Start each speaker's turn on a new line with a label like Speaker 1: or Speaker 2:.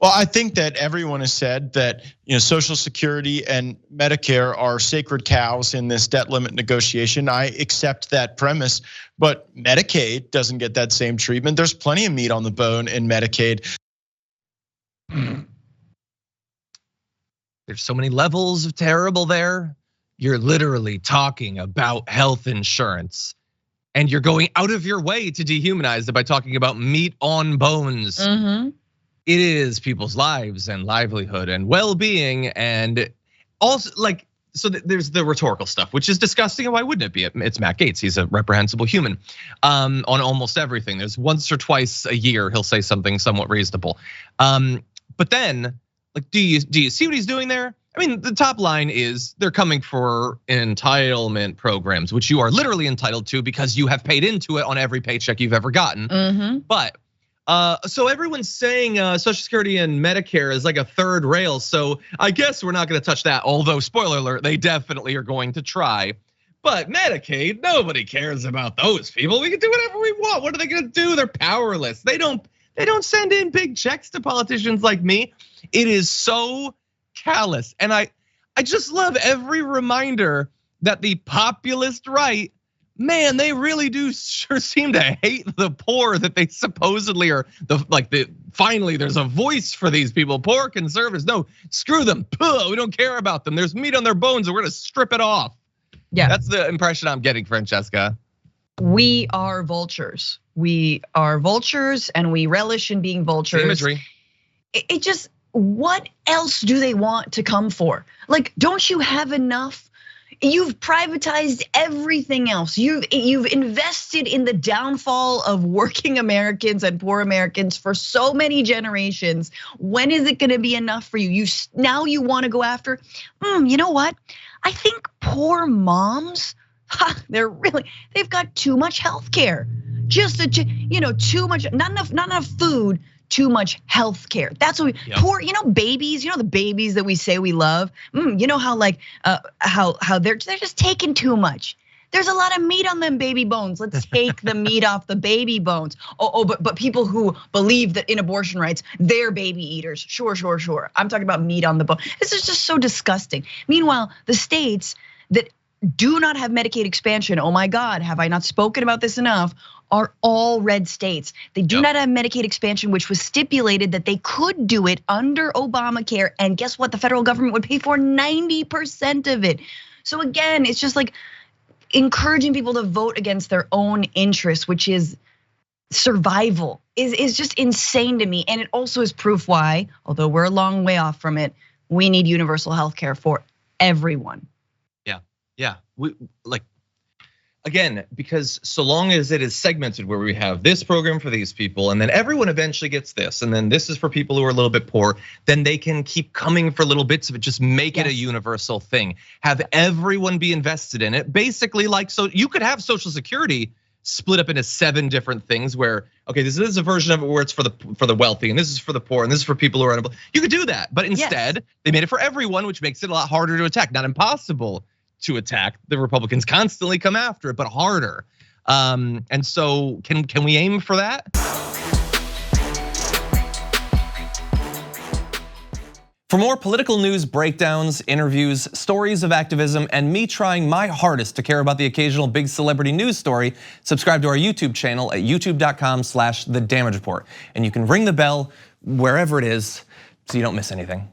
Speaker 1: Well, I think that everyone has said that Social Security and Medicare are sacred cows in this debt limit negotiation. I accept that premise, but Medicaid doesn't get that same treatment. There's plenty of meat on the bone in Medicaid.
Speaker 2: There's so many levels of terrible there. You're literally talking about health insurance, and you're going out of your way to dehumanize it by talking about meat on bones. It is people's lives and livelihood and well-being, and also so there's the rhetorical stuff, which is disgusting. And why wouldn't it be? It's Matt Gaetz. He's a reprehensible human on almost everything. There's once or twice a year he'll say something somewhat reasonable. But then, do you see what he's doing there? I mean, the top line is they're coming for entitlement programs, which you are literally entitled to because you have paid into it on every paycheck you've ever gotten. But so everyone's saying Social Security and Medicare is like a third rail. So I guess we're not going to touch that. Although, spoiler alert, they definitely are going to try. But Medicaid, nobody cares about those people. We can do whatever we want. What are they going to do? They're powerless. They don't send in big checks to politicians like me. It is so callous. And I just love every reminder that the populist right, man, they really do sure seem to hate the poor, that they supposedly are finally there's a voice for these people. Poor conservatives, no, screw them. We don't care about them. There's meat on their bones and we're gonna strip it off. Yeah, that's the impression I'm getting, Francesca.
Speaker 3: We are vultures. We are vultures and we relish in being vultures.
Speaker 2: Imagery.
Speaker 3: It just, what else do they want to come for? Don't you have enough? You've privatized everything else. You've invested in the downfall of working Americans and poor Americans for so many generations. When is it gonna be enough for you? Now you wanna go after, you know what? I think poor moms, they've got too much health care. Just too much, not enough food. Too much health care. That's what poor, babies, the babies that we say we love. You know how they're just taking too much. There's a lot of meat on them baby bones. Let's take the meat off the baby bones. But people who believe that in abortion rights, they're baby eaters. Sure. I'm talking about meat on the bone. This is just so disgusting. Meanwhile, the states that do not have Medicaid expansion, oh my God, have I not spoken about this enough, are all red states. They do not have Medicaid expansion, which was stipulated that they could do it under Obamacare. And guess what? The federal government would pay for 90% of it. So again, it's just encouraging people to vote against their own interests, which is survival, is just insane to me. And it also is proof why, although we're a long way off from it, we need universal health care for everyone.
Speaker 2: Yeah, again, because so long as it is segmented where we have this program for these people and then everyone eventually gets this and then this is for people who are a little bit poor, then they can keep coming for little bits of it, just make it a universal thing. Have everyone be invested in it. Basically so you could have Social Security split up into 7 different things where, okay, this is a version of it where it's for the wealthy and this is for the poor and this is for people who are unable. You could do that, but instead they made it for everyone, which makes it a lot harder to attack, not impossible to attack. The Republicans constantly come after it, but harder. And so can we aim for that?
Speaker 4: For more political news, breakdowns, interviews, stories of activism, and me trying my hardest to care about the occasional big celebrity news story, subscribe to our YouTube channel at youtube.com/The Damage Report. And you can ring the bell wherever it is so you don't miss anything.